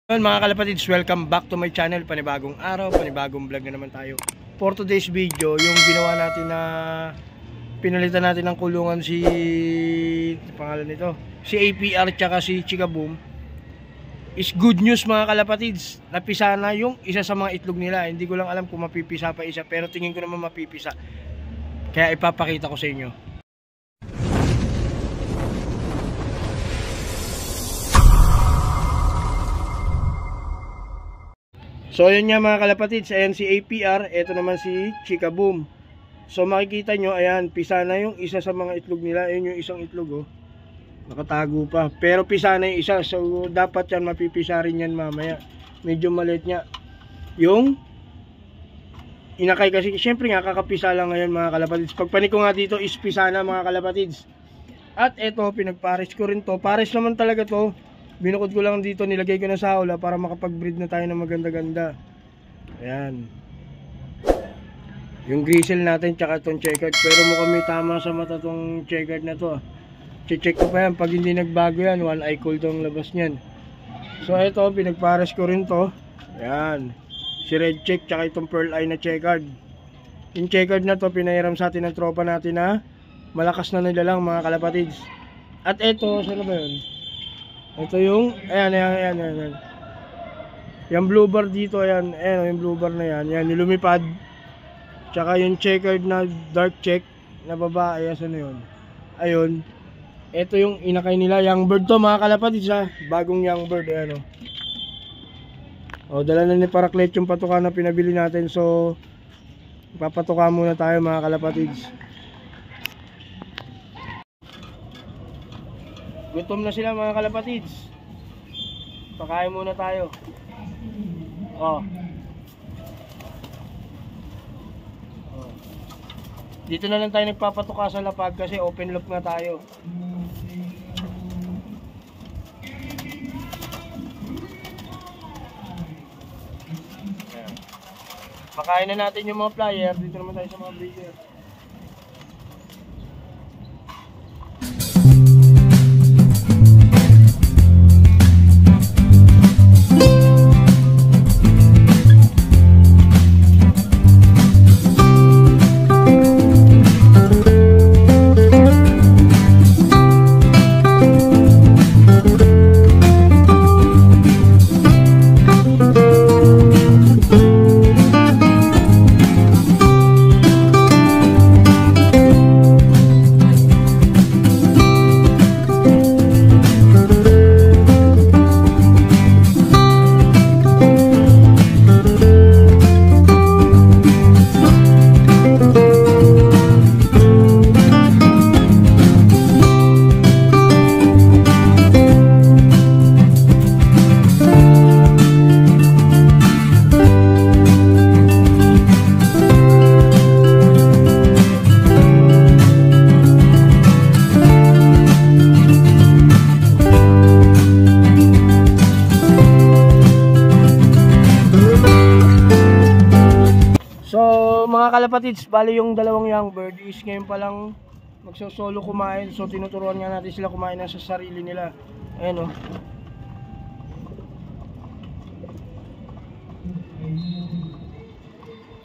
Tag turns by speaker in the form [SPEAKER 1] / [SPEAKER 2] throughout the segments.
[SPEAKER 1] Yun, mga kalapatids, welcome back to my channel. Panibagong araw, panibagong vlog na naman tayo. For today's video, yung ginawa natin na pinalitan natin ng kulungan si pangalan nito, si APR tsaka si Chika Boom, is good news mga kalapatids. Napisa na yung isa sa mga itlog nila. Hindi ko lang alam kung mapipisa pa isa, pero tingin ko naman mapipisa. Kaya ipapakita ko sa inyo. So yun nga mga kalapatids, ayan si APR, eto naman si Chika Boom. So makikita nyo, ayan, pisa na yung isa sa mga itlog nila. Ayan yung isang itlog, oh. Nakatago pa. Pero pisa na yung isa, so dapat yan mapipisa rin yan mamaya. Medyo maliit niya. Yung inakay kasi, syempre nga kakapisa lang ngayon mga kalapatids. Pagpanik ko nga dito is pisa na mga kalapatids. At eto, pinagpares ko rin to. Pares naman talaga to. Binukod ko lang dito, nilagay ko na sa aula para makapag-breed na tayo ng maganda-ganda. Ayan. Yung gristle natin tsaka itong checkered. Pero mukhang may tama sa mata itong checkered na to. Check ko pa yan. Pag hindi nagbago yan, one eye cold ang labas niyan. So ito, pinagpares ko rin to. Ayan. Si red check tsaka itong pearl eye na checkered. Yung checkered na to, pinahiram sa atin ng tropa natin na malakas na nilalang mga kalapatids. At ito, saan ba yun? Ito yung, ayan. Yung blue bar dito, ayan, yung blue bar na yan. Yan, yung lumipad. Tsaka yung checkered na dark check na babae, ayan yun. Ayun. Ito yung inakay nila, young bird to mga kalapatids ha. Bagong young bird, ayan o. Dala na ni Paraklet yung patuka na pinabili natin. So, papatuka muna tayo mga kalapatids. Gutom na sila mga kalapatids. Pakain muna tayo. Dito na lang tayo nagpapatuka sa lapag kasi open loop na tayo. Pakain na natin yung mga flyer. Dito naman tayo sa mga breeder. Mga kalapatids, bali yung dalawang young bird is ngayon pa lang magsosolo kumain. So tinuturuan nga natin sila kumain na sa sarili nila. Ayan o.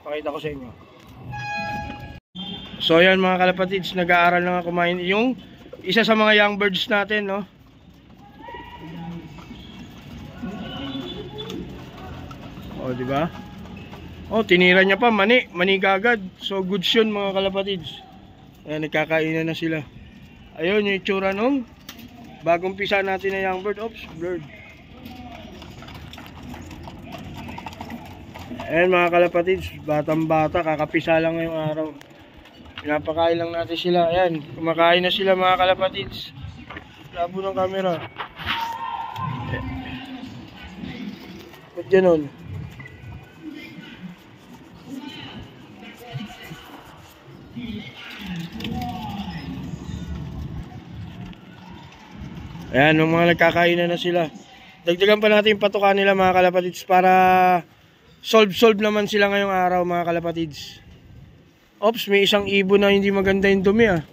[SPEAKER 1] Pakita ko sa inyo. So ayan mga kalapatids, nag-aaral na nga kumain yung isa sa mga young birds natin, no? O, diba? Oh, tinira niya pa, mani kagad. So goods yun mga kalapatids. Ayan, nagkakainan na sila. Ayun yung itsura nung bagong pisa natin na young bird. Oops, blurred. Ayan mga kalapatids, batang bata, kakapisa lang ngayong araw. Pinapakain lang natin sila. Ayan, kumakain na sila mga kalapatids. Labo ng camera. Ba't ganon? Ayan, nung mga nagkakainan na sila. Dagdagan pa natin yung patuka nila mga kalapatids para solve naman sila ngayong araw mga kalapatids. Ops, may isang ibon na hindi maganda yung dumi ah.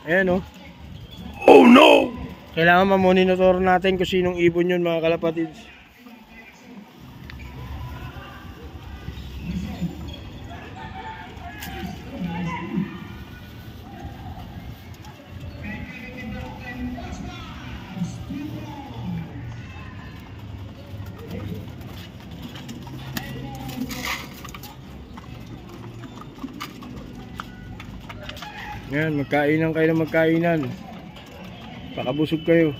[SPEAKER 1] Ayan oh. Oh no! Kailangan mamonitor natin kung sinong ibon yun mga kalapatids. Yan, magkainan kayo ng magkainan. Pakabusog kayo.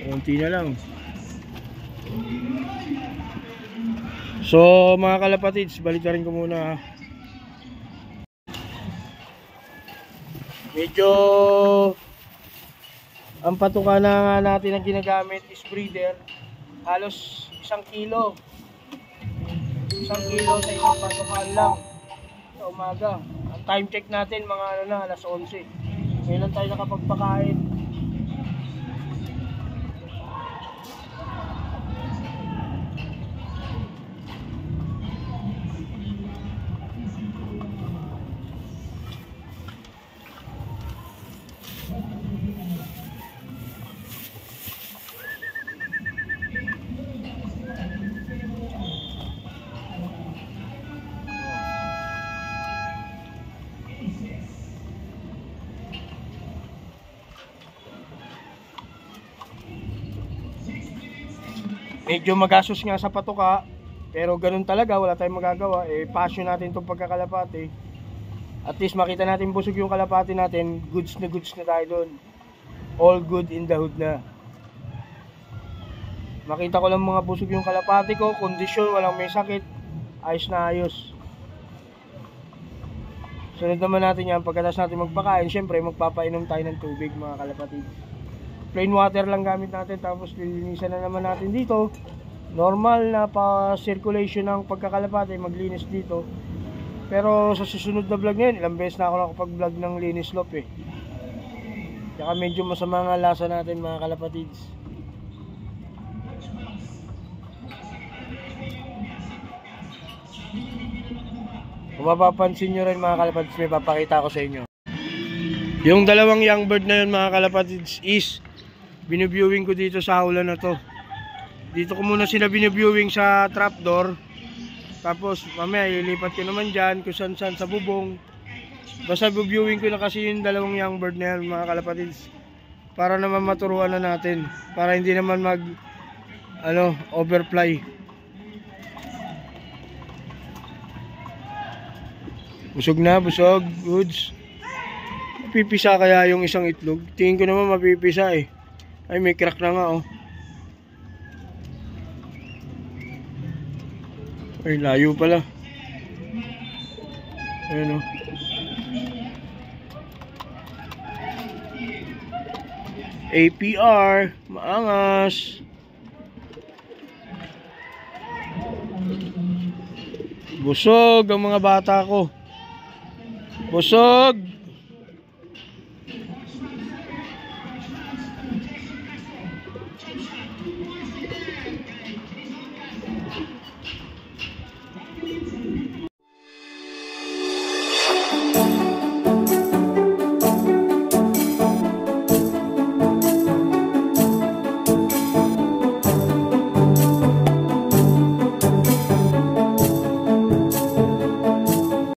[SPEAKER 1] Konti na lang. So mga kalapatids, balitarin ko muna ha. Medyo ang patuka na nga natin ang ginagamit is breeder. Halos 1 kilo. 1 kilo sa isang patukan lang sa umaga. Ang time check natin mga ano na, alas 11. Ngayon lang tayo nakapagpakain. Medyo magastos nga sa patuka, pero ganun talaga, wala tayong magagawa. Passion natin itong pagkakalapati. At least makita natin busog yung kalapati natin, goods na tayo doon. All good in the hood na. Makita ko lang mga busog yung kalapati ko, kondisyon, walang may sakit, ayos na ayos. Sunod naman natin yan, pagkatapos natin magpakain, syempre magpapainom tayo ng tubig mga kalapati. Plain water lang gamit natin, tapos lilinisan na naman natin dito. Normal na pa-circulation ng pagkakalapati, maglinis dito. Pero sa susunod na vlog ngayon, ilang beses na ako nakapag-vlog ng linis lop eh. Kaya medyo masama nga lasa natin mga kalapatids. Kung mapapansin nyo rin mga kalapatids, may papakita ko sa inyo. Yung dalawang young bird na yun mga kalapatids is biniviewing ko dito sa hawla na to. Dito ko muna sila biniviewing sa trapdoor. Tapos mamaya ilipat ko naman dyan kung saan sa bubong. Basta viewing ko na kasi yung dalawang young bird na yan mga kalapatids. Para naman maturuan na natin. Para hindi naman overfly. Busog na, busog. Goods. Pipisa kaya yung isang itlog? Tingin ko naman mapipisa eh. Ay, may crack na nga oh. Ay, layo pala. Ayan oh. APR, maangas. Busog ang mga bata ko. Busog.